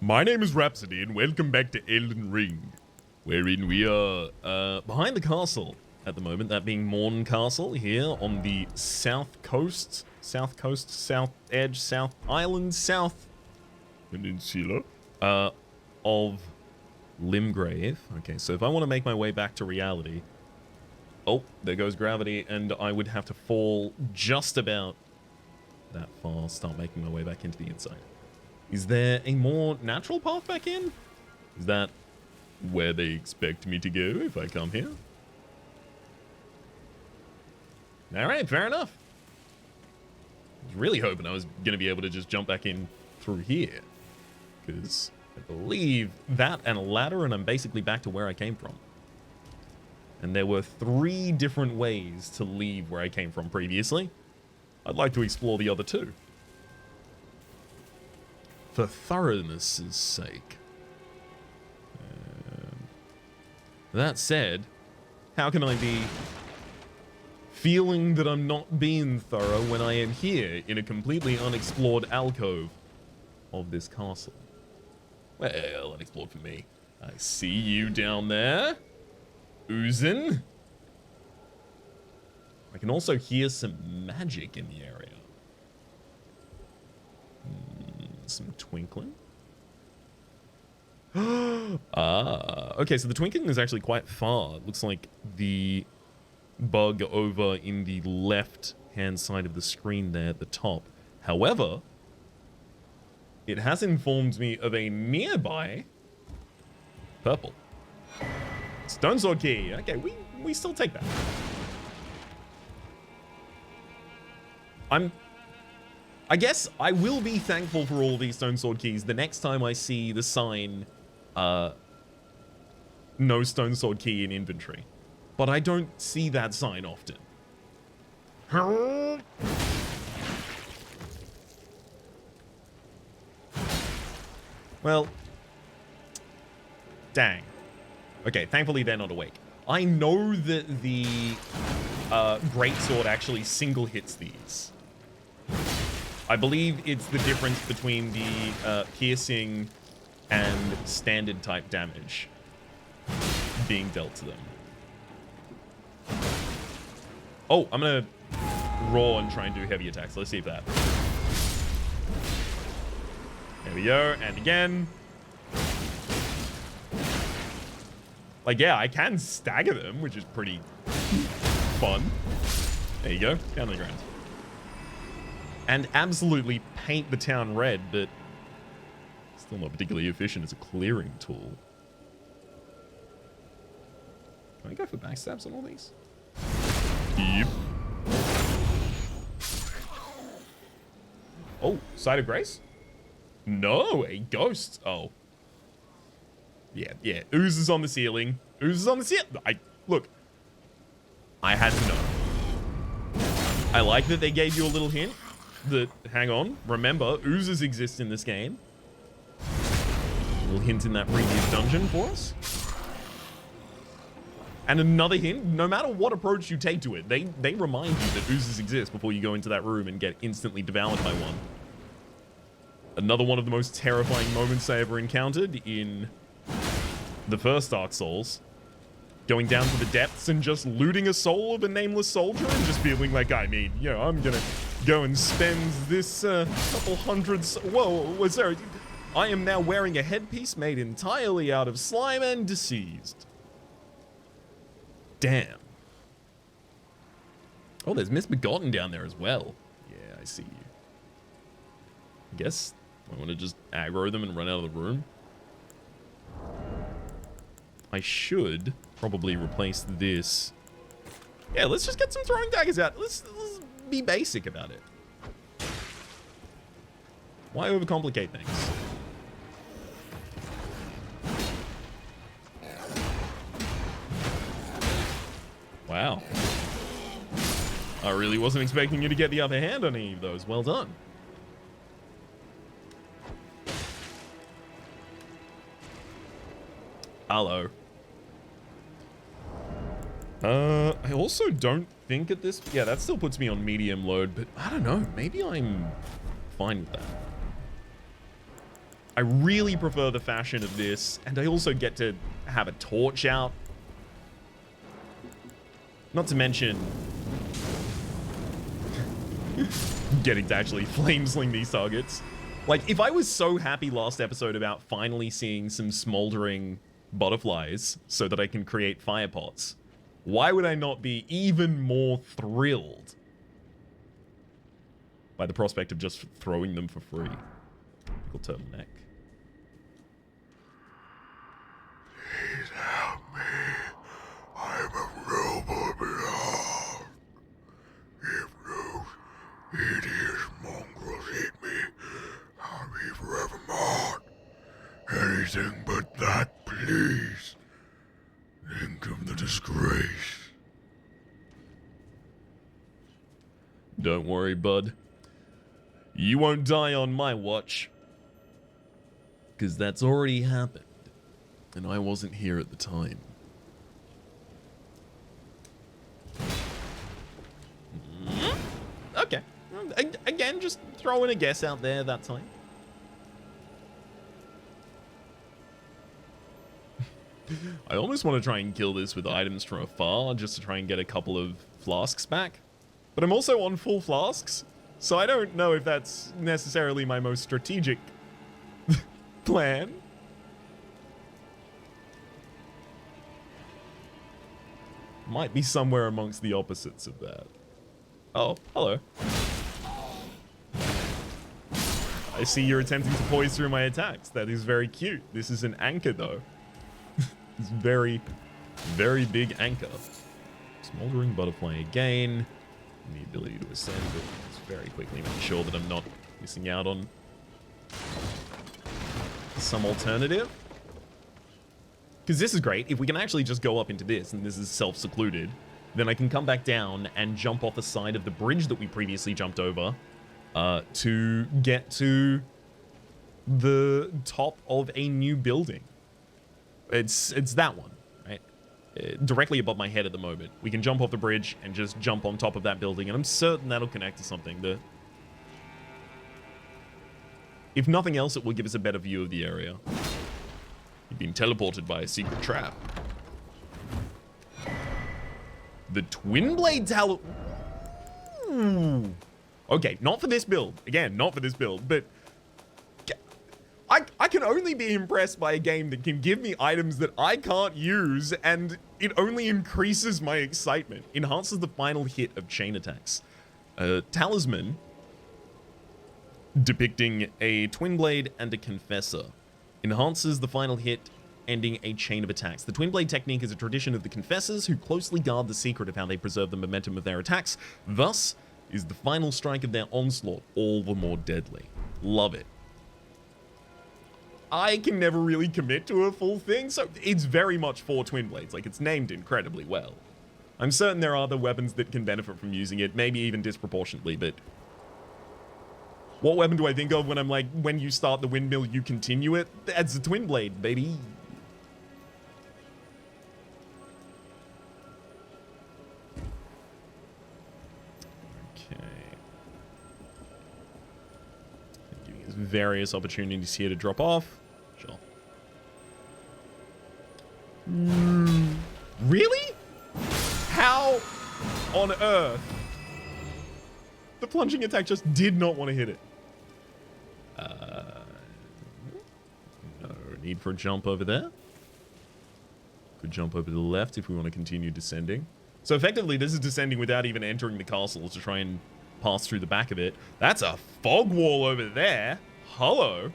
My name is Rhapsody, and welcome back to Elden Ring, wherein we are behind the castle at the moment, that being Mourn Castle here on the south edge, south island, south peninsula of Limgrave. Okay, so if I want to make my way back to reality, oh, there goes gravity, and I would have to fall just about that far, start making my way back into the inside. Is there a more natural path back in? Is that where they expect me to go if I come here? Alright, fair enough. I was really hoping I was going to be able to just jump back in through here. Because I believe that and a ladder, and I'm basically back to where I came from. And there were 3 different ways to leave where I came from previously. I'd like to explore the other 2. For thoroughness' sake. That said, how can I be feeling that I'm not being thorough when I am here in a completely unexplored alcove of this castle? Well, unexplored for me. I see you down there, oozing. I can also hear some magic in the area. Some twinkling. Okay, so the twinkling is actually quite far. It looks like the bug over in the left-hand side of the screen there at the top. However, it has informed me of a nearby purple stone sword key. Okay, we still take that. I guess I will be thankful for all these stone sword keys the next time I see the sign, no stone sword key in inventory. But I don't see that sign often. Well, dang. Okay, thankfully they're not awake. I know that the greatsword actually single hits these. I believe it's the difference between the piercing and standard type damage being dealt to them. Oh, I'm gonna roar and try and do heavy attacks. Let's see if that. There we go, and again. Like, yeah, I can stagger them, which is pretty fun. There you go, down on the ground. And absolutely paint the town red, but still not particularly efficient as a clearing tool. Can I go for backstabs on all these? Yep. Oh, Side of Grace? No, a ghost. Oh. Yeah. Oozes on the ceiling. Oozes on the ceiling. Look. I had to know. I like that they gave you a little hint. That, hang on, remember, oozes exist in this game. A little hint in that previous dungeon for us. And another hint, no matter what approach you take to it, they remind you that oozes exist before you go into that room and get instantly devoured by one. Another one of the most terrifying moments I ever encountered in the first Dark Souls. Going down to the depths and just looting a soul of a nameless soldier and just feeling like, I mean, you know, I'm gonna go and spend this couple hundred... Whoa, sorry. I am now wearing a headpiece made entirely out of slime and deceased. Damn. Oh, there's Misbegotten down there as well. Yeah, I see you. I guess I want to just aggro them and run out of the room. I should probably replace this. Yeah, let's just get some throwing daggers out. Let's be basic about it. Why overcomplicate things? Wow. I really wasn't expecting you to get the upper hand on any of those. Well done. Hello. I also don't think at this... Yeah, that still puts me on medium load, but I don't know. Maybe I'm fine with that. I really prefer the fashion of this, and I also get to have a torch out. Not to mention getting to actually flame sling these targets. Like, if I was so happy last episode about finally seeing some smoldering butterflies so that I can create fire pots, why would I not be even more thrilled by the prospect of just throwing them for free? Typical turtleneck. Please help me. I'm a robot beloved. If those hideous mongrels eat me, I'll be forever marked. Anything but that, please. Think of the disgrace. Don't worry, bud. You won't die on my watch. Because that's already happened. And I wasn't here at the time. Okay. Again, just throwing a guess out there that time. I almost want to try and kill this with items from afar, just to try and get a couple of flasks back. But I'm also on full flasks, so I don't know if that's necessarily my most strategic plan. Might be somewhere amongst the opposites of that. Oh, hello. I see you're attempting to poise through my attacks. That is very cute. This is an anchor, though. It's very, very big anchor. Smoldering butterfly again. And the ability to ascend, but just very quickly make sure that I'm not missing out on some alternative. Because this is great. If we can actually just go up into this, and this is self-secluded, then I can come back down and jump off the side of the bridge that we previously jumped over to get to the top of a new building. It's that one, right? Directly above my head at the moment. We can jump off the bridge and just jump on top of that building, and I'm certain that'll connect to something. If nothing else, it will give us a better view of the area. You've been teleported by a secret trap. The Twin Blade Talent. Okay, not for this build. Again, not for this build, but I can only be impressed by a game that can give me items that I can't use, and it only increases my excitement. Enhances the final hit of chain attacks. Talisman depicting a twin blade and a confessor. Enhances the final hit, ending a chain of attacks. The twin blade technique is a tradition of the confessors who closely guard the secret of how they preserve the momentum of their attacks. Thus, is the final strike of their onslaught all the more deadly. Love it. I can never really commit to a full thing, so it's very much for twin blades. Like, it's named incredibly well. I'm certain there are other weapons that can benefit from using it, maybe even disproportionately, but what weapon do I think of when I'm like, when you start the windmill, you continue it? That's a twin blade, baby. Okay. Giving us various opportunities here to drop off. Sure. Really? How on earth? The plunging attack just did not want to hit it. No need for a jump over there. Could jump over to the left if we want to continue descending. So effectively, this is descending without even entering the castle to try and pass through the back of it. That's a fog wall over there. Hello.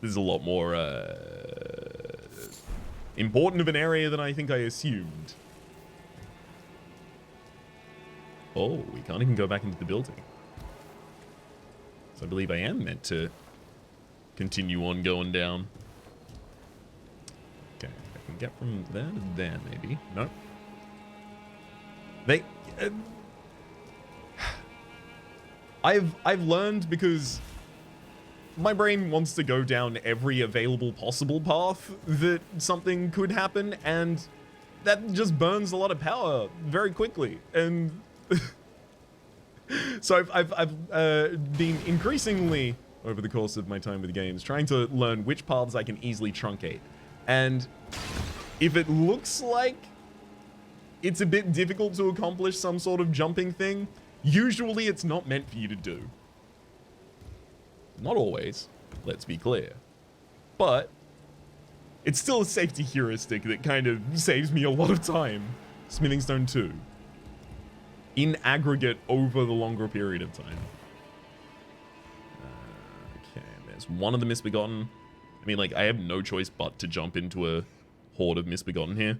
This is a lot more important of an area than I think I assumed. Oh, we can't even go back into the building. So I believe I am meant to continue on going down. Okay, I can get from there to there, maybe. No. They... I've learned, because my brain wants to go down every available possible path that something could happen, and that just burns a lot of power very quickly. And So I've been increasingly, over the course of my time with games, trying to learn which paths I can easily truncate. And if it looks like it's a bit difficult to accomplish some sort of jumping thing, usually it's not meant for you to do. Not always, let's be clear. But it's still a safety heuristic that kind of saves me a lot of time. Smithing Stone 2. In aggregate over the longer period of time. Okay, there's one of the Misbegotten. I mean, like, I have no choice but to jump into a horde of Misbegotten here.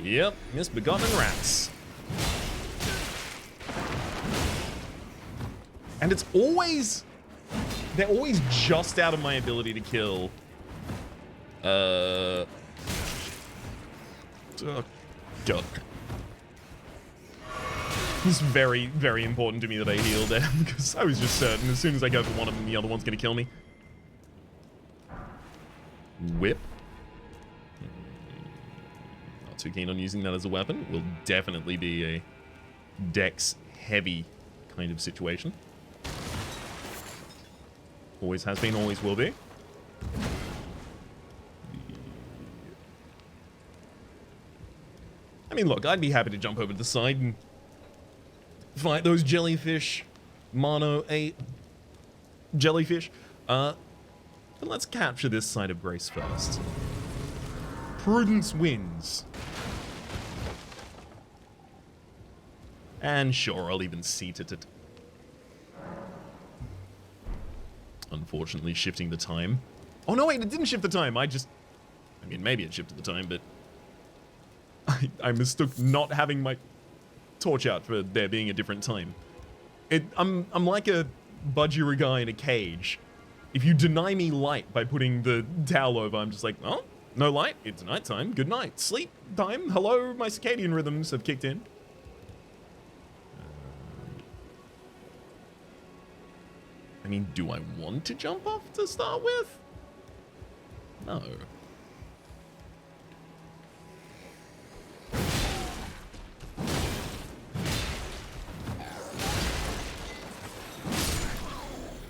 Yep, Misbegotten rats. And it's always... they're always just out of my ability to kill. Oh, God. It's very, very important to me that I heal there, because I was just certain as soon as I go for one of them, the other one's going to kill me. Whip. Not too keen on using that as a weapon. Will definitely be a dex-heavy kind of situation. Always has been, always will be. I mean, look, I'd be happy to jump over to the side and fight those jellyfish. Mono 8 jellyfish. But let's capture this side of grace first. Prudence wins. And sure, I'll even seat it. Unfortunately, shifting the time. Oh, no, wait, it didn't shift the time. I mean, maybe it shifted the time, but I mistook not having my torch out for there being a different time. I'm like a budgie in a cage. If you deny me light by putting the towel over, I'm just like, oh, no light. It's nighttime. Good night. Sleep time. Hello, my circadian rhythms have kicked in. I mean, do I want to jump off to start with? No.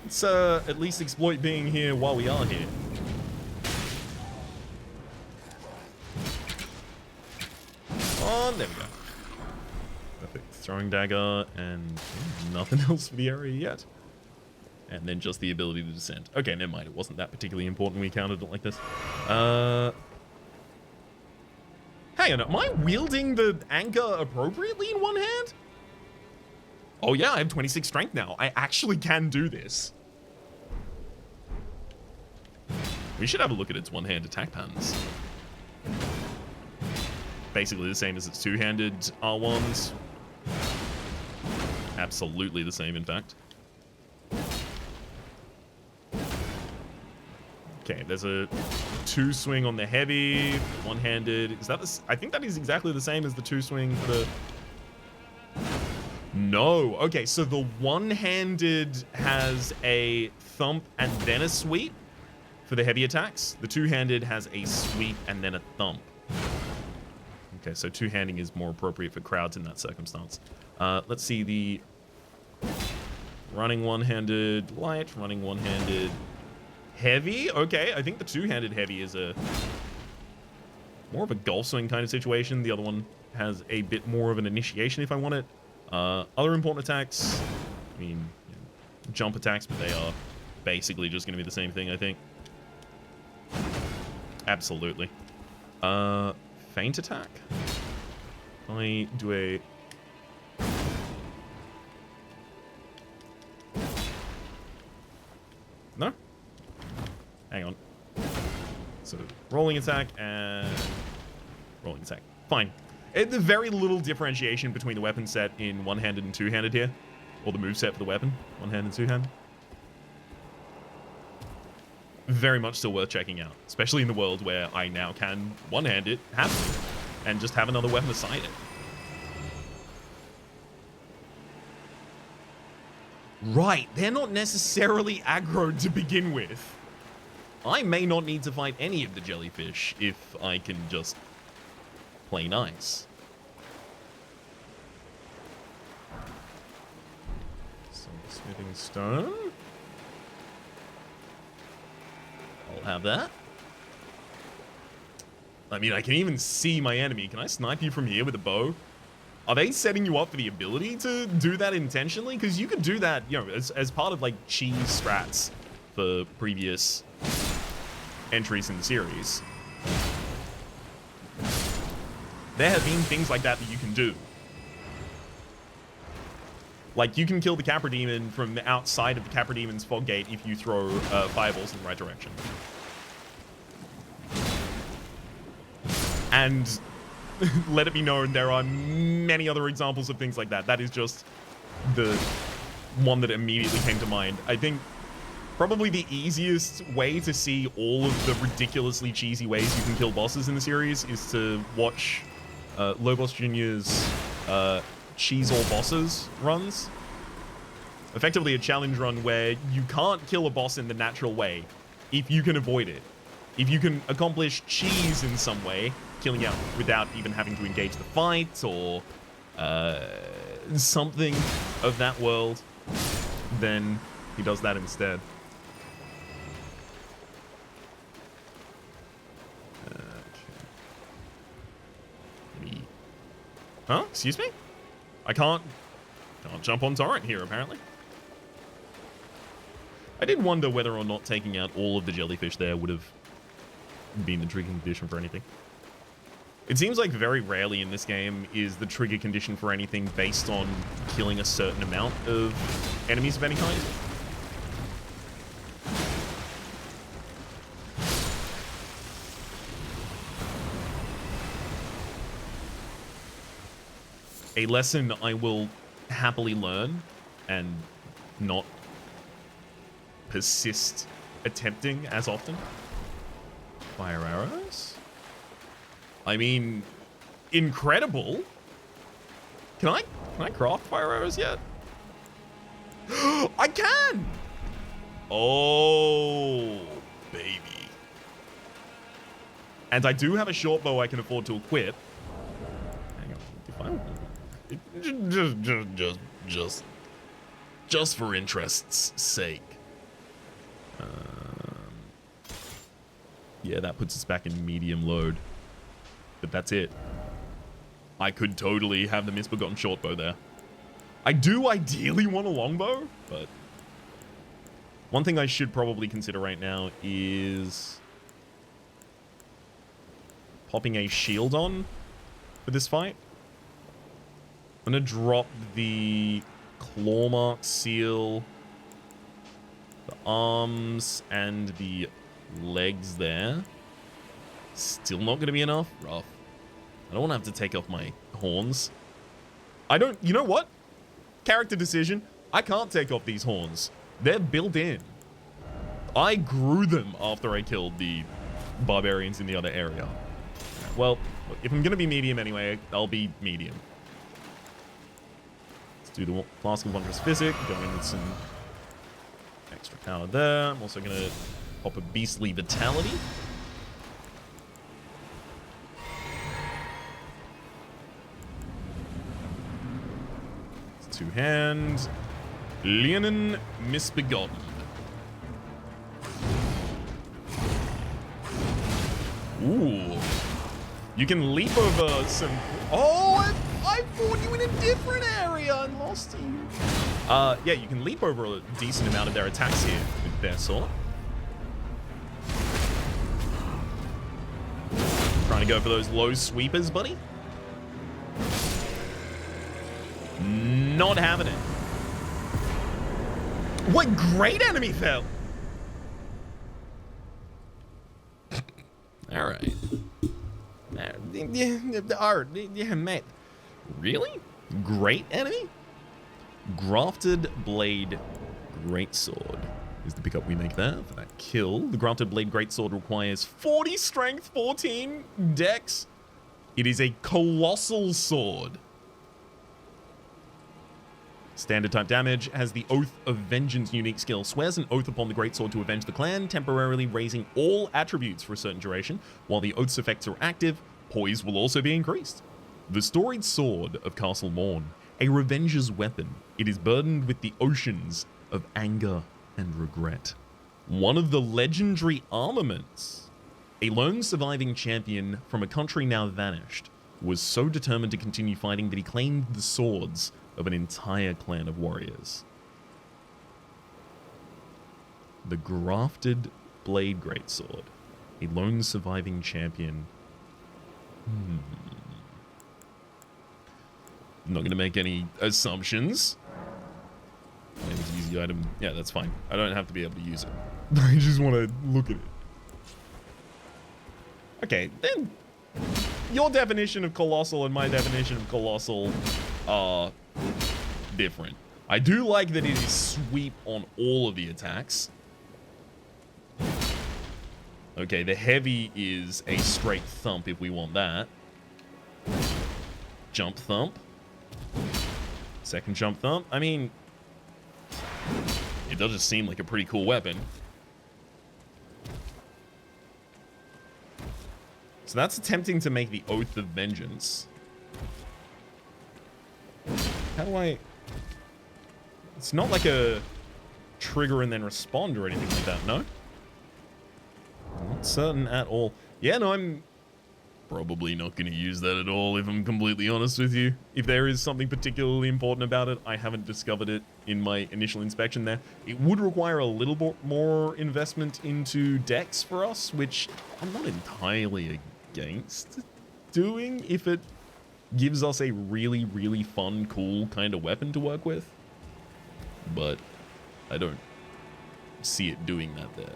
Let's at least exploit being here while we are here. Oh, there we go. Perfect. Throwing dagger and nothing else for the area yet. And then just the ability to descend. Okay, never mind. It wasn't that particularly important we counted it like this. Hang on, am I wielding the anchor appropriately in one hand? Oh yeah, I have 26 strength now. I actually can do this. We should have a look at its one-hand attack patterns. Basically the same as its two-handed R1s. Absolutely the same, in fact. Okay, there's a two swing on the heavy, one-handed. Is that this? I think that is exactly the same as the two swing for the... No. Okay, so the one-handed has a thump and then a sweep for the heavy attacks. The two-handed has a sweep and then a thump. Okay, so two-handing is more appropriate for crowds in that circumstance. Let's see the running one-handed light, running one-handed heavy. Okay, I think the two-handed heavy is a more of a golf swing kind of situation. The other one has a bit more of an initiation if I want it. Other important attacks, I mean, you know, jump attacks, but they are basically just going to be the same thing, I think. Absolutely. Feint attack. I do a... No? Hang on. So, rolling attack and rolling attack. Fine. There's very little differentiation between the weapon set in one-handed and two-handed here. Or the move set for the weapon. One-handed and two-handed. Very much still worth checking out. Especially in the world where I now can one-hand it, and just have another weapon aside it. Right, they're not necessarily aggroed to begin with. I may not need to fight any of the jellyfish if I can just play nice. Some smithing stone. I'll have that. I mean, I can even see my enemy. Can I snipe you from here with a bow? Are they setting you up for the ability to do that intentionally? Because you could do that, you know, as part of like cheese strats for previous entries in the series. There have been things like that that you can do. Like, you can kill the Capra Demon from outside of the Capra Demon's fog gate if you throw fireballs in the right direction. And let it be known, there are many other examples of things like that. That is just the one that immediately came to mind. I think probably the easiest way to see all of the ridiculously cheesy ways you can kill bosses in the series is to watch Lobos Jr.'s Cheese All Bosses runs. Effectively a challenge run where you can't kill a boss in the natural way if you can avoid it. If you can accomplish cheese in some way, killing out without even having to engage the fight or something of that world, then he does that instead. Okay. Huh? Excuse me? I can't jump on torrent here, apparently. I did wonder whether or not taking out all of the jellyfish there would have been the trigger condition for anything. It seems like very rarely in this game is the trigger condition for anything based on killing a certain amount of enemies of any kind. A lesson I will happily learn and not persist attempting as often. Fire arrows? I mean, incredible. Can I craft fire arrows yet? I can! Oh, baby. And I do have a short bow I can afford to equip. Hang on. Just for interest's sake. Yeah, that puts us back in medium load. But that's it. I could totally have the misbegotten short bow there. I do ideally want a longbow, but one thing I should probably consider right now is popping a shield on for this fight. I'm gonna drop the claw mark seal, the arms, and the legs there. Still not gonna be enough. Rough. I don't want to have to take off my horns. You know what? Character decision. I can't take off these horns. They're built in. I grew them after I killed the barbarians in the other area. Well, if I'm gonna be medium anyway, I'll be medium. Let's do the Flask of Wondrous Physic. Go in with some extra power there. I'm also gonna pop a Beastly Vitality. Two-hand. Leonin Misbegotten. Ooh. You can leap over some... Oh, I fought you in a different area and lost you. Yeah, you can leap over a decent amount of their attacks here with their sword. Trying to go for those low sweepers, buddy. Not having it. What great enemy fell. All right. Yeah, mate. Really? Great enemy? Grafted Blade Greatsword is the pickup we make there for that kill. The Grafted Blade Greatsword requires 40 strength, 14 dex. It is a colossal sword. Standard type damage has the Oath of Vengeance unique skill. Swears an oath upon the greatsword to avenge the clan, temporarily raising all attributes for a certain duration. While the oath's effects are active, poise will also be increased. The storied sword of Castle Mourn, a revenger's weapon. It is burdened with the oceans of anger and regret. One of the legendary armaments. A lone surviving champion from a country now vanished was so determined to continue fighting that he claimed the swords of an entire clan of warriors. The grafted blade greatsword. A lone surviving champion. I'm not going to make any assumptions. I need to use the item. Yeah, that's fine. I don't have to be able to use it. I just want to look at it. Okay, then your definition of colossal and my definition of colossal are different. I do like that it is sweep on all of the attacks. Okay, the heavy is a straight thump if we want that. Jump thump. Second jump thump. I mean, it does just seem like a pretty cool weapon. So that's attempting to make the Oath of Vengeance. How do I... It's not like a trigger and then respond or anything like that, no? I'm not certain at all. Yeah, no, I'm probably not going to use that at all, if I'm completely honest with you. If there is something particularly important about it, I haven't discovered it in my initial inspection there. It would require a little more investment into decks for us, which I'm not entirely against doing if it gives us a really, really fun, cool kind of weapon to work with. But I don't see it doing that there.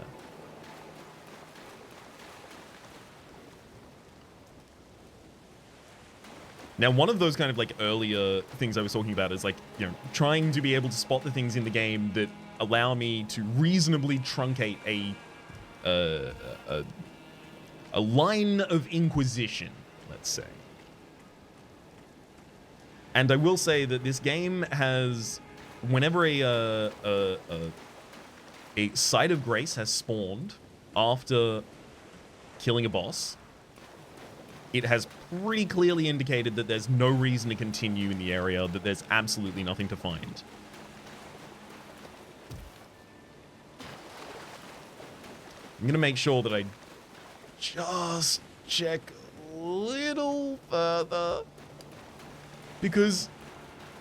Now, one of those kind of like earlier things I was talking about is like, you know, trying to be able to spot the things in the game that allow me to reasonably truncate a line of inquisition, let's say. And I will say that this game has, whenever a Site of Grace has spawned after killing a boss, it has pretty clearly indicated that there's no reason to continue in the area, that there's absolutely nothing to find. I'm going to make sure that I just check a little further, because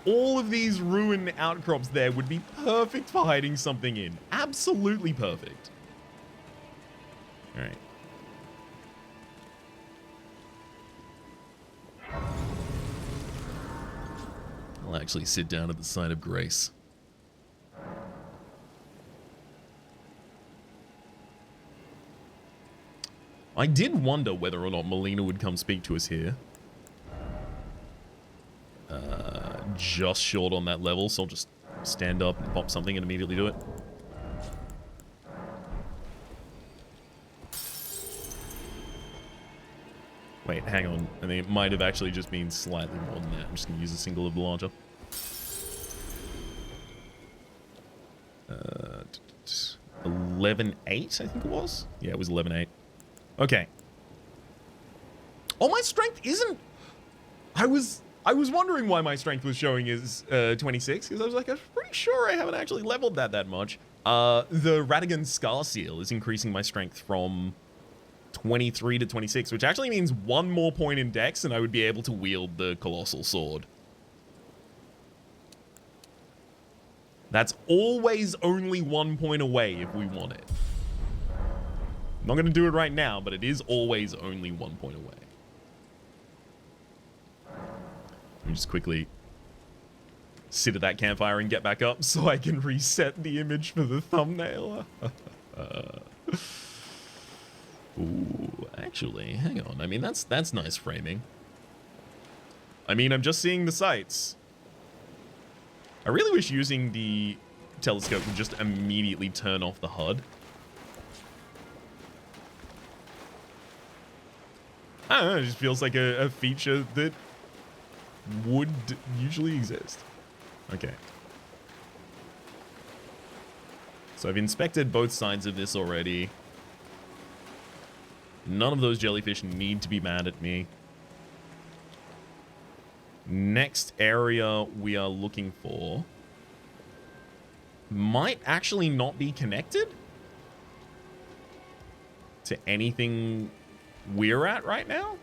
all of these ruin outcrops there would be perfect for hiding something in. Absolutely perfect. All right. I'll actually sit down at the Site of Grace. I did wonder whether or not Melina would come speak to us here. Just short on that level, so I'll just stand up and pop something and immediately do it. Wait, hang on. I think it might have actually just been slightly more than that. I'm just going to use a single of the launcher. 11.8, I think it was? Yeah, it was 11.8. Okay. Oh, my strength isn't... I was wondering why my strength was showing as 26, because I was like, I'm pretty sure I haven't actually leveled that much. The Radigan Scar Seal is increasing my strength from 23 to 26, which actually means one more point in dex and I would be able to wield the Colossal Sword. That's always only 1 point away if we want it. I'm not going to do it right now, but it is always only 1 point away. Let me just quickly sit at that campfire and get back up so I can reset the image for the thumbnail. Ooh, actually, hang on. I mean, that's nice framing. I mean, I'm just seeing the sights. I really wish using the telescope would just immediately turn off the HUD. I don't know, it just feels like a feature that would usually exist. Okay. So I've inspected both sides of this already. None of those jellyfish need to be mad at me. Next area we are looking for might actually not be connected to anything we're at right now.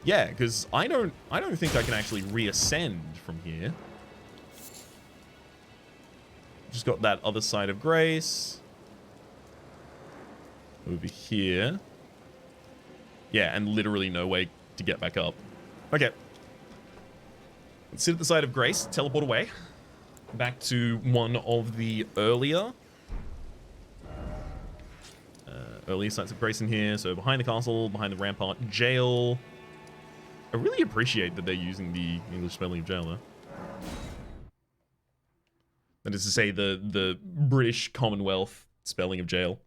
Yeah, because I don't think I can actually reascend from here. Just got that other side of grace. Over here. Yeah, and literally no way to get back up. Okay. Let's sit at the side of grace, teleport away. Back to one of the earlier sites of grace in here. So behind the castle, behind the rampart, jail. I really appreciate that they're using the English spelling of jail, though. That is to say, the British Commonwealth spelling of jail.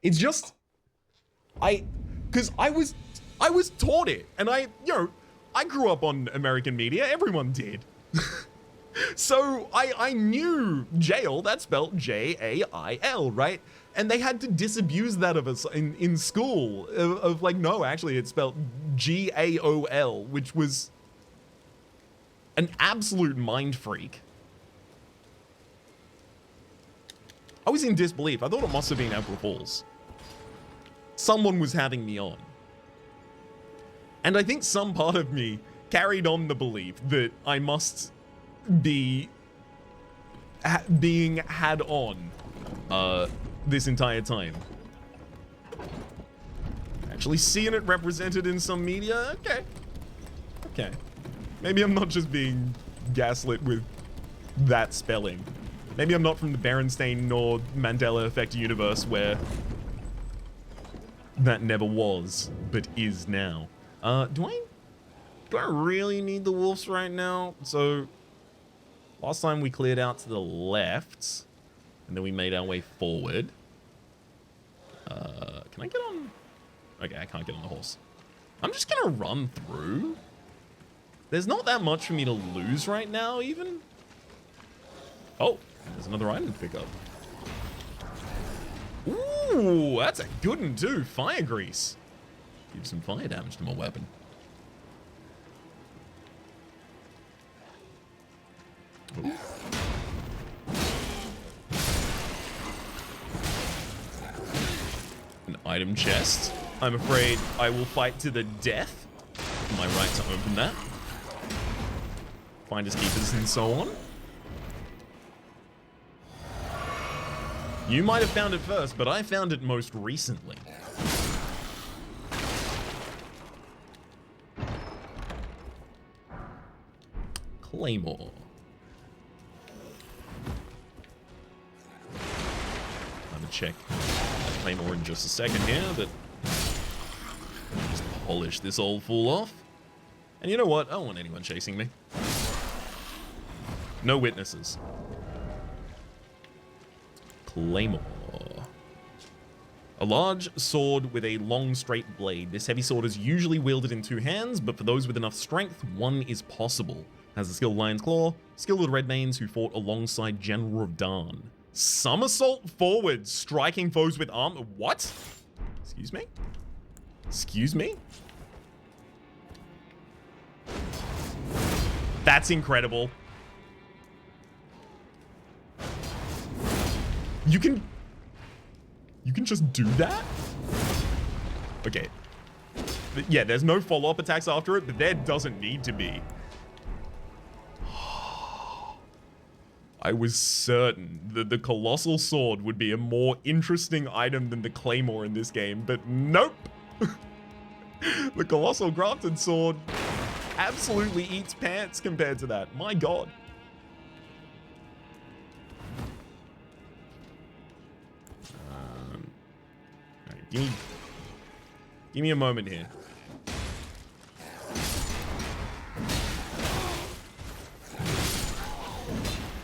It's just, because I was taught it, and I grew up on American media. Everyone did. So I knew jail. That's spelled J-A-I-L, right? And they had to disabuse that of us in school of like, no, actually it's spelled G-A-O-L, which was an absolute mind freak. I was in disbelief. I thought it must have been April Fools. Someone was having me on. And I think some part of me carried on the belief that I must be being had on this entire time. Actually seeing it represented in some media? Okay. Okay. Maybe I'm not just being gaslit with that spelling. Maybe I'm not from the Berenstain nor Mandela Effect universe where that never was, but is now. Do I really need the wolves right now? So, last time we cleared out to the left, and then we made our way forward. Can I get on? Okay, I can't get on the horse. I'm just gonna run through. There's not that much for me to lose right now, even. Oh, there's another item to pick up. Ooh, that's a good one too. Fire grease. Give some fire damage to my weapon. Ooh. An item chest. I'm afraid I will fight to the death. My right to open that. Finders keepers and so on. You might have found it first, but I found it most recently. Claymore. I'm gonna check that Claymore in just a second here, but just polish this old fool off. And you know what? I don't want anyone chasing me. No witnesses. Claymore. A large sword with a long straight blade. This heavy sword is usually wielded in two hands, but for those with enough strength, one is possible. Has the skill Lion's Claw, skill of the Redmanes who fought alongside General of Darn. Somersault forward, striking foes with armor. What? Excuse me? Excuse me? That's incredible. You can just do that? Okay. Yeah, there's no follow-up attacks after it, but there doesn't need to be. I was certain that the Colossal Sword would be a more interesting item than the Claymore in this game, but nope. The Colossal Grafted Sword absolutely eats pants compared to that. My god. Give me a moment here.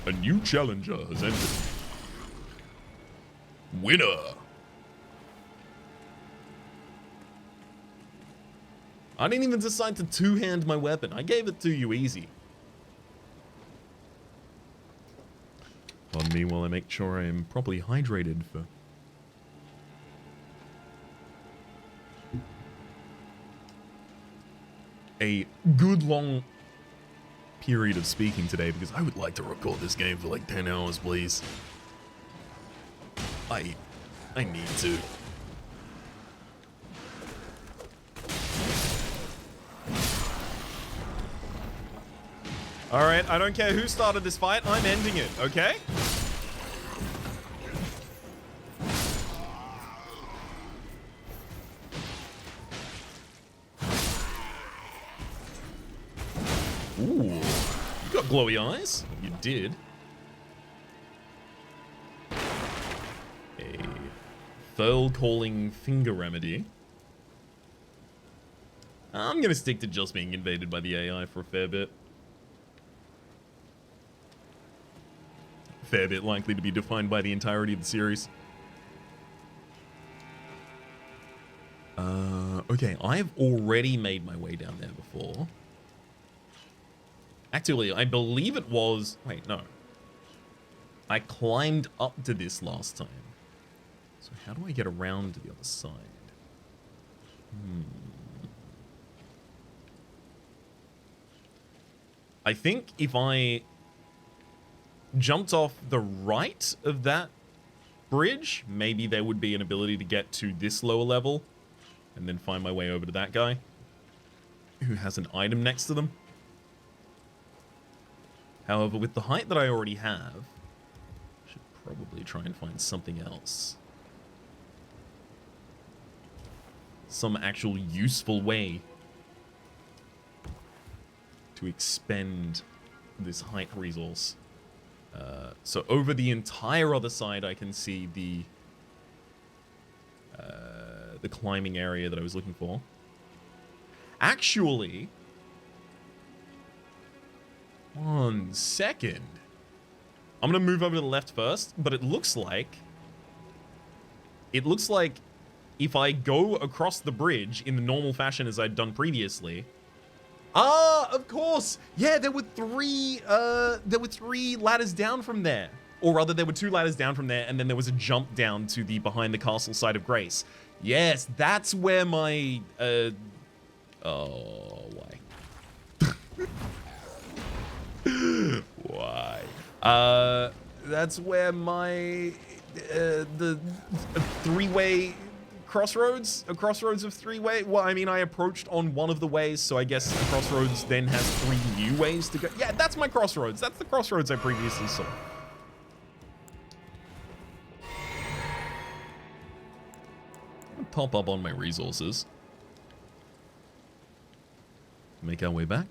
A new challenger has entered. Winner. I didn't even decide to two-hand my weapon. I gave it to you easy. Pardon me while I make sure I am properly hydrated for a good long period of speaking today, because I would like to record this game for like 10 hours, please. I need to. Alright, I don't care who started this fight, I'm ending it, okay? Ooh, you got glowy eyes? You did. A Thurl calling finger remedy. I'm gonna stick to just being invaded by the AI for a fair bit. Fair bit likely to be defined by the entirety of the series. Okay, I've already made my way down there before. Actually, I believe it was... Wait, no. I climbed up to this last time. So how do I get around to the other side? I think if I jumped off the right of that bridge, maybe there would be an ability to get to this lower level and then find my way over to that guy who has an item next to them. However, with the height that I already have, I should probably try and find something else. Some actual useful way to expend this height resource. So over the entire other side, I can see the climbing area that I was looking for. Actually, one second. I'm gonna move over to the left first, but it looks like if I go across the bridge in the normal fashion as I'd done previously. Ah, of course. Yeah, there were three ladders down from there. Or rather, there were 2 ladders down from there, and then there was a jump down to the behind the castle side of Grace. Yes, that's where my oh, why? Why? That's where my the three-way crossroads, a crossroads of 3-way. Well, I mean, I approached on one of the ways, so I guess the crossroads then has 3 new ways to go. Yeah, that's my crossroads. That's the crossroads I previously saw. Pop up on my resources. Make our way back.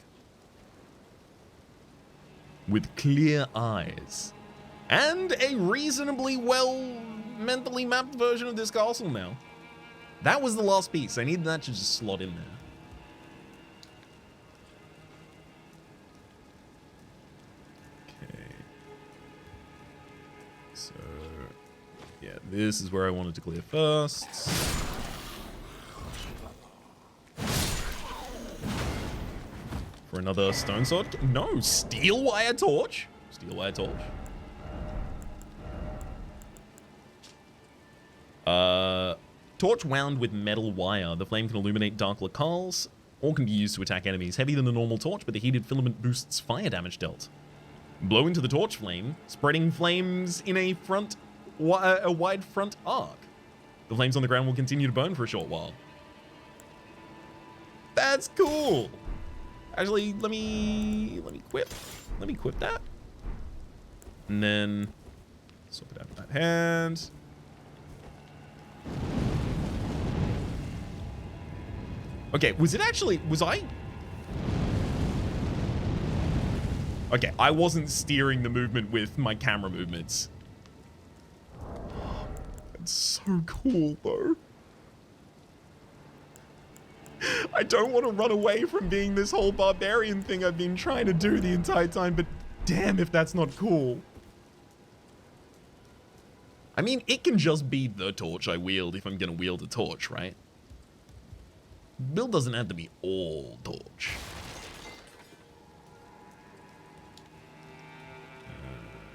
With clear eyes. And a reasonably well mentally mapped version of this castle now. That was the last piece. I need that to just slot in there. Okay. So, yeah, this is where I wanted to clear first. For another stone sword? No, steel wire torch. Steel wire torch. Torch wound with metal wire. The flame can illuminate dark locales, or can be used to attack enemies. Heavier than a normal torch, but the heated filament boosts fire damage dealt. Blow into the torch flame, spreading flames in a wide front arc. The flames on the ground will continue to burn for a short while. That's cool. Actually, let me equip that. And then swap it out of that hand. Okay, was I? Okay, I wasn't steering the movement with my camera movements. That's so cool, though. I don't want to run away from being this whole barbarian thing I've been trying to do the entire time, but damn if that's not cool. I mean, it can just be the torch I wield if I'm gonna wield a torch, right? Build doesn't have to be all torch.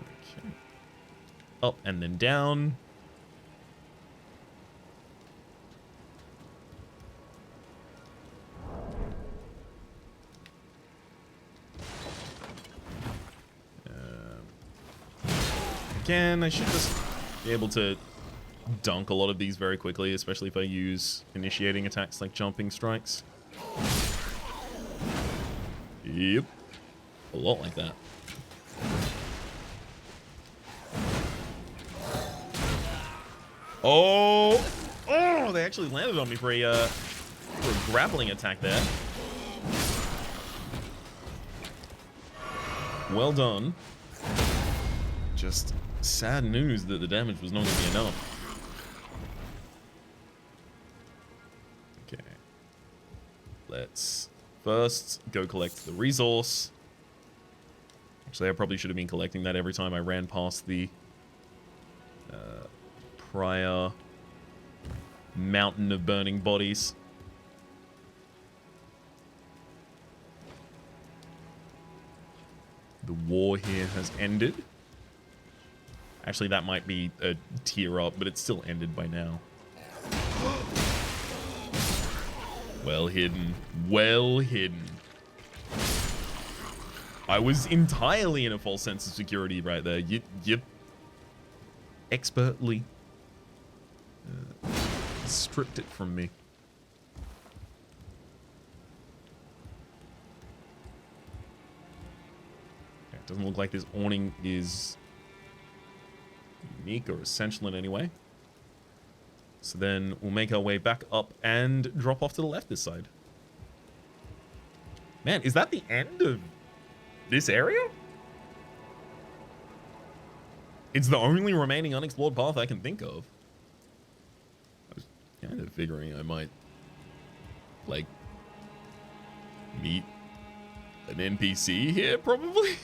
Okay. Up and then down. Again, I should just be able to dunk a lot of these very quickly, especially if I use initiating attacks like jumping strikes. Yep. A lot like that. Oh! Oh, they actually landed on me for a grappling attack there. Well done. Just sad news that the damage was not going to be enough. Okay. Let's first go collect the resource. Actually, I probably should have been collecting that every time I ran past the prior mountain of burning bodies. The war here has ended. Actually, that might be a tier up, but it's still ended by now. Well hidden. Well hidden. I was entirely in a false sense of security right there. Yep. Expertly stripped it from me. Okay, it doesn't look like this awning is unique or essential in any way. So then we'll make our way back up and drop off to the left this side. Man, is that the end of this area? It's the only remaining unexplored path I can think of. I was kind of figuring I might, like, meet an NPC here, probably.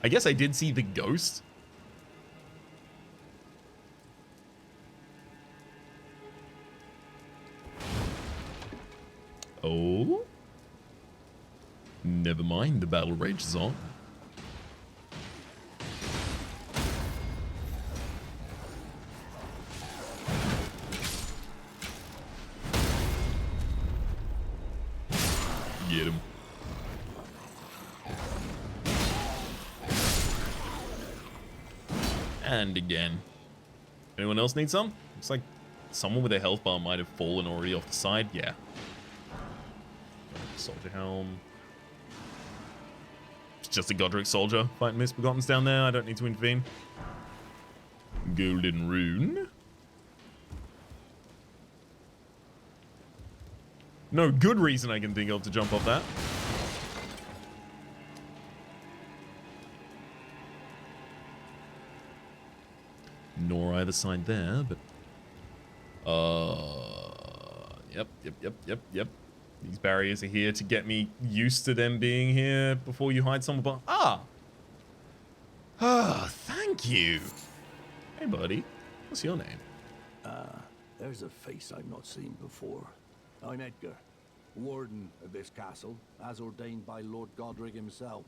I guess I did see the ghost. Oh? Never mind, the battle rages on. Get him. And again. Anyone else need some? Looks like someone with a health bar might have fallen already off the side. Yeah. Soldier helm. It's just a Godric soldier fighting misbegottens down there. I don't need to intervene. Golden rune. No good reason I can think of to jump off that. Nor either side there, but yep. These barriers are here to get me used to them being here before you hide someone. Thank you. Hey, buddy. What's your name? There's a face I've not seen before. I'm Edgar, warden of this castle, as ordained by Lord Godric himself.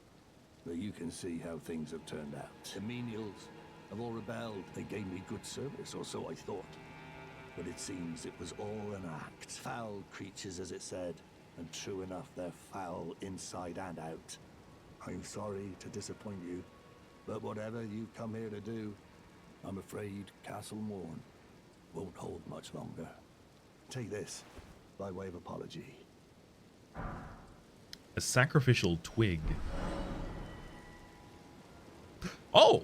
But you can see how things have turned out. The menials have all rebelled. They gave me good service, or so I thought. But it seems it was all an act. Foul creatures, as it said. And true enough, they're foul inside and out. I'm sorry to disappoint you, but whatever you've come here to do, I'm afraid Castle Mourn won't hold much longer. Take this, by way of apology. A sacrificial twig. Oh!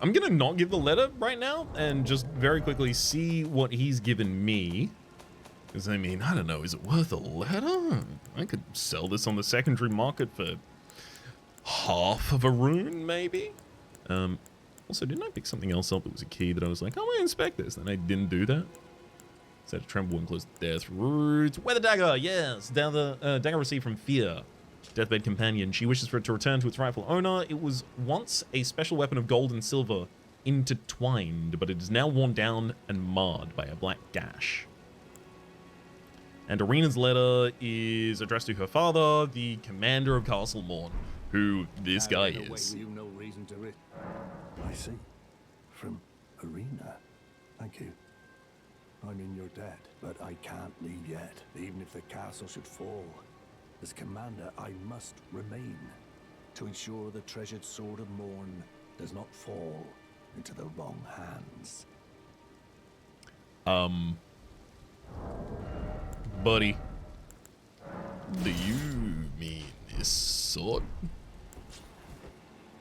I'm gonna not give the letter right now and just very quickly see what he's given me. Because, I mean, I don't know, is it worth a letter? I could sell this on the secondary market for half of a rune, maybe? Also, didn't I pick something else up that was a key that I was like, I'm gonna inspect this, and I didn't do that? Set a tremble and close death root. Weather dagger, yes! Dagger received from Fear. Deathbed companion. She wishes for it to return to its rightful owner. It was once a special weapon of gold and silver intertwined, but it is now worn down and marred by a black gash. And Irina's letter is addressed to her father, the commander of Castle Mourn, who this guy is. You no reason to I see. From Irina. Thank you. I'm in your debt, but I can't leave yet, even if the castle should fall. As commander, I must remain to ensure the treasured sword of Mourn does not fall into the wrong hands. Buddy, do you mean this sword?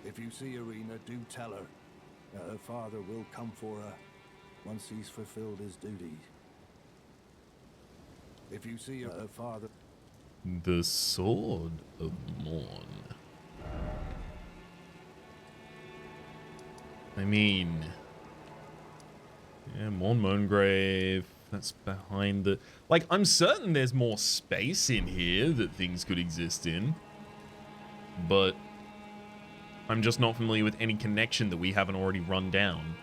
If you see Irina, do tell her that her father will come for her once he's fulfilled his duties. If you see her father... The sword of Mourn. I mean... Yeah, Mourngrave. That's behind the... Like, I'm certain there's more space in here that things could exist in. But... I'm just not familiar with any connection that we haven't already run down.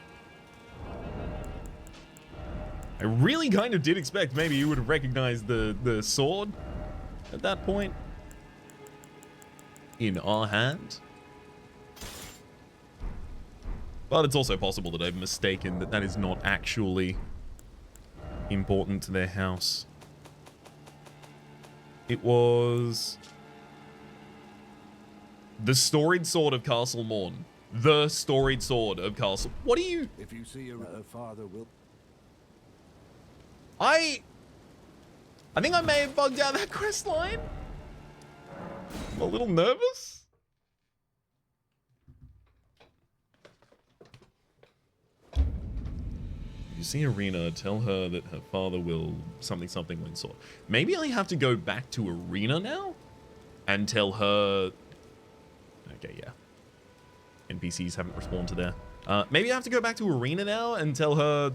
I really kind of did expect maybe you would have recognized the sword at that point. In our hand. But it's also possible that I've mistaken that is not actually important to their house. It was... the storied sword of Castle Mourn. The storied sword of Castle... What do you... If you see her father will... I think I may have bugged out that quest line. I'm a little nervous. You see Irina, tell her that her father will something win sword. Maybe I have to go back to Irina now and tell her... Okay, yeah. NPCs haven't respawned to there. Maybe I have to go back to Irina now and tell her,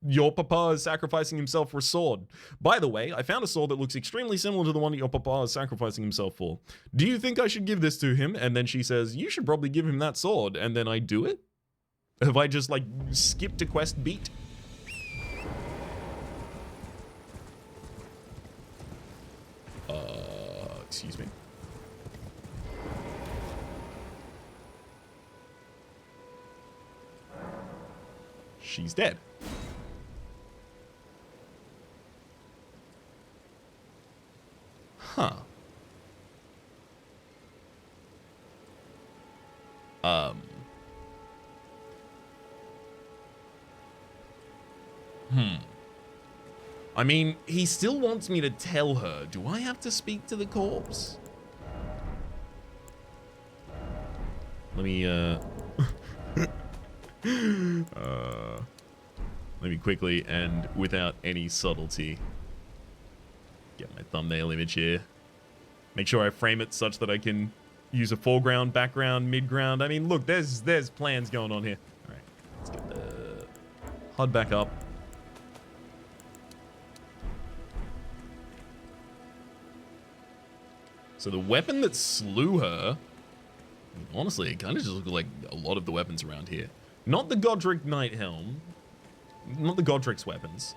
your papa is sacrificing himself for a sword. By the way, I found a sword that looks extremely similar to the one that your papa is sacrificing himself for. Do you think I should give this to him? And then she says, you should probably give him that sword. And then I do it? Have I just, like, skipped a quest beat? Excuse me. She's dead. Huh. I mean, he still wants me to tell her. Do I have to speak to the corpse? Let me, let me quickly and without any subtlety get my thumbnail image here. Make sure I frame it such that I can use a foreground, background, midground. I mean, look, there's plans going on here. All right, let's get the HUD back up. So the weapon that slew her, honestly, it kind of just looked like a lot of the weapons around here. Not the Godric Knight Helm, not the Godric's weapons.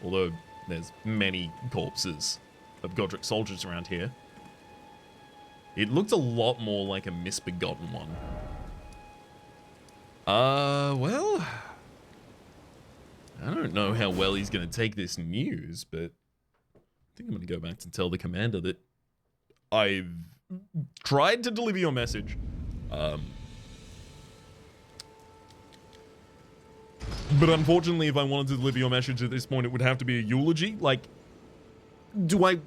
Although there's many corpses of Godric soldiers around here. It looked a lot more like a misbegotten one. Well, I don't know how well he's going to take this news, but I think I'm going to go back and tell the commander that I've tried to deliver your message. But unfortunately, if I wanted to deliver your message at this point, it would have to be a eulogy. Like, do I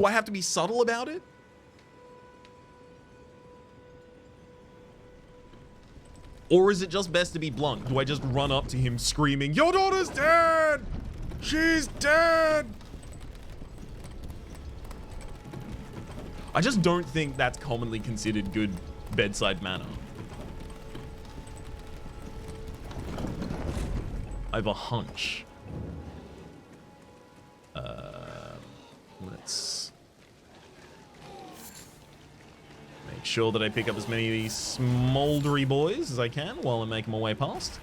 have to be subtle about it? Or is it just best to be blunt? Do I just run up to him screaming, "Your daughter's dead! She's dead!" I just don't think that's commonly considered good bedside manner. I have a hunch. Let's make sure that I pick up as many of these smoldery boys as I can while I'm making my way past.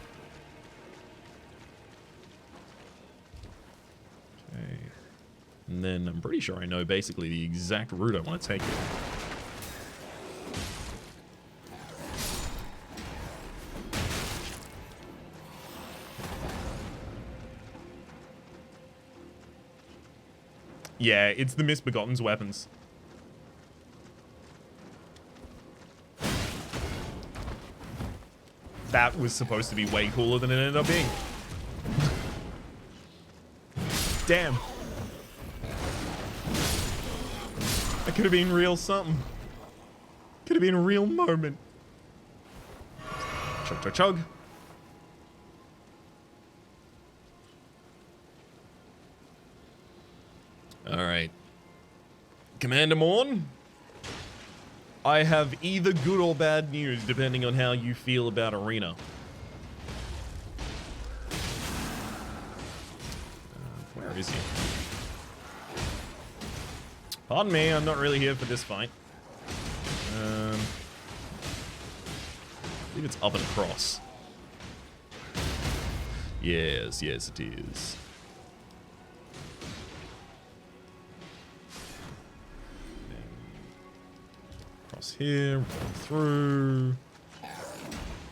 And then I'm pretty sure I know basically the exact route I want to take here. Yeah, it's the Misbegotten's weapons. That was supposed to be way cooler than it ended up being. Damn. That could have been real something. Could have been a real moment. Chug, chug, chug. Alright. Commander Mourn, I have either good or bad news depending on how you feel about Arena. Where is he? Pardon me, I'm not really here for this fight. I believe it's up and across. Yes, yes it is. Across here, run through.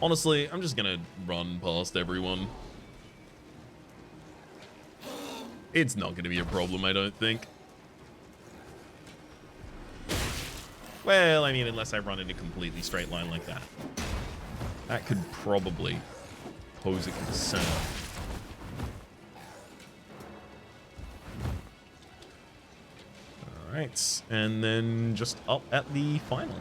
Honestly, I'm just gonna run past everyone. It's not gonna be a problem, I don't think. Well, I mean, unless I run in a completely straight line like that. That could probably pose a concern. Alright, and then just up at the final.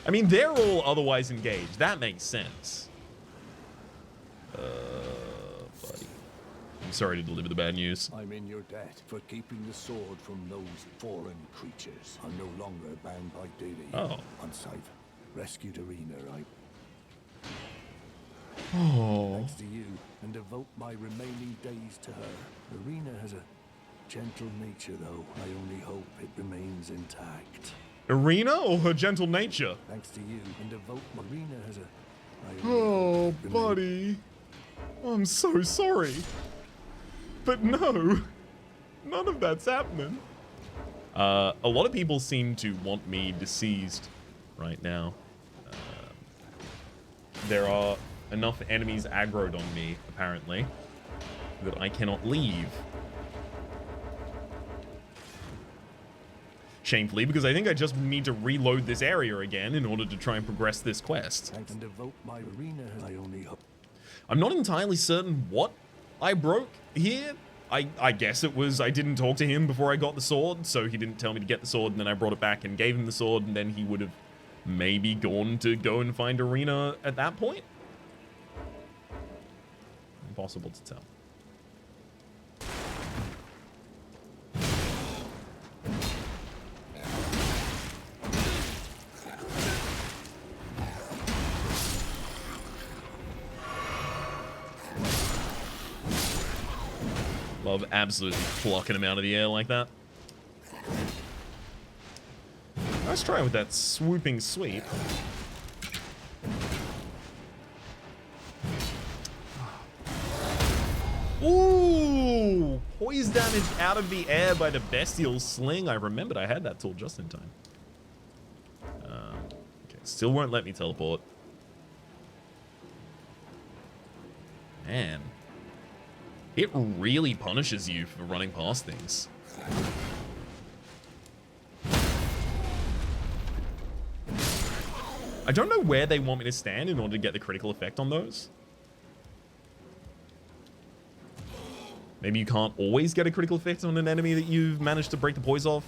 I mean, they're all otherwise engaged. That makes sense. Buddy. I'm sorry to deliver the bad news. I'm in your debt for keeping the sword from those foreign creatures. I'm no longer bound by duty. Oh. Once I've rescued Arena, Oh. thanks to you, and devote my remaining days to her. Arena has a gentle nature, though. I only hope it remains intact. Arena or her gentle nature? Thanks to you, and devote Arena has a... Oh, buddy. I'm so sorry. But no, none of that's happening. A lot of people seem to want me deceased right now. There are enough enemies aggroed on me, apparently, that I cannot leave. Shamefully, because I think I just need to reload this area again in order to try and progress this quest. And devote my Arena, I only hope. I'm not entirely certain what I broke here. I guess it was I didn't talk to him before I got the sword, so he didn't tell me to get the sword, and then I brought it back and gave him the sword, and then he would have maybe gone to go and find Arena at that point? Impossible to tell. Love absolutely plucking him out of the air like that. Let's try with that swooping sweep. Ooh! Poise damage out of the air by the bestial sling. I remembered I had that tool just in time. Okay, still won't let me teleport. Man. It really punishes you for running past things. I don't know where they want me to stand in order to get the critical effect on those. Maybe you can't always get a critical effect on an enemy that you've managed to break the poise off.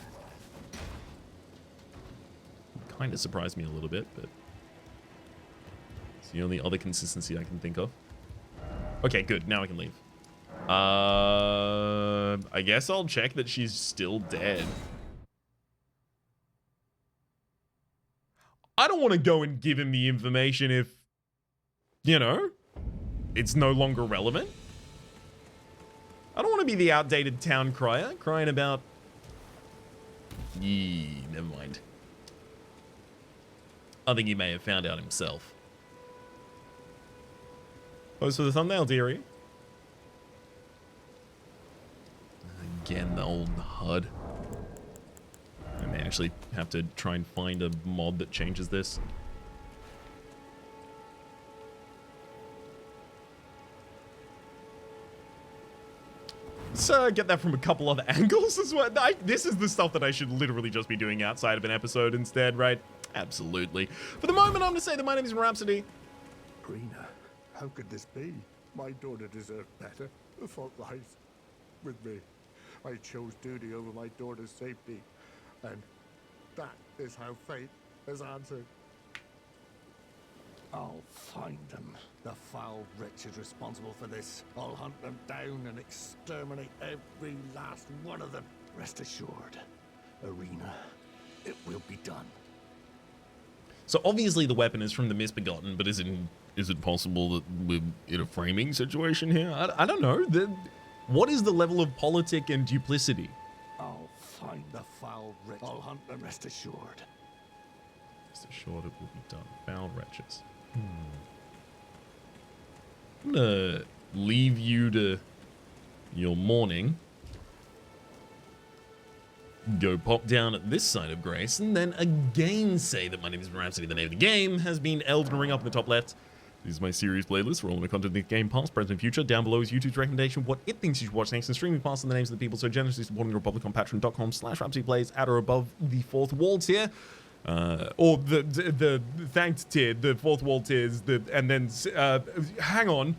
Kind of surprised me a little bit, but it's the only other consistency I can think of. Okay, good. Now I can leave. I guess I'll check that she's still dead. I don't want to go and give him the information if, you know, it's no longer relevant. I don't want to be the outdated town crier crying about... Yee, never mind. I think he may have found out himself. Pose for the thumbnail, dearie. Again, the old HUD. I may actually have to try and find a mod that changes this. Let's get that from a couple other angles as well. This is the stuff that I should literally just be doing outside of an episode instead, right? Absolutely. For the moment, I'm going to say that my name is Rhapsody. Greener, how could this be? My daughter deserved better. The fault lies with me. I chose duty over my daughter's safety. And that is how fate has answered. I'll find them. The foul wretches responsible for this. I'll hunt them down and exterminate every last one of them. Rest assured, Arena, it will be done. So obviously the weapon is from the Misbegotten, but is it possible that we're in a framing situation here? I don't know. What is the level of politic and duplicity? I'll find the foul wretches. I'll hunt them. Rest assured. Rest assured it will be done. Foul wretches. I'm gonna leave you to your morning. Go pop down at this side of Grace, and then again say that my name is Rhapsody. The name of the game has been Elden Ring up in the top left. This is my series playlist for all the content in the game, past, present, and future. Down below is YouTube's recommendation, what it thinks you should watch next, and streaming past and the names of the people so generously supporting the Republic on patreon.com/RhapsodyPlays at or above the fourth wall tier. Or the thanked tier, the fourth wall tiers, and then hang on.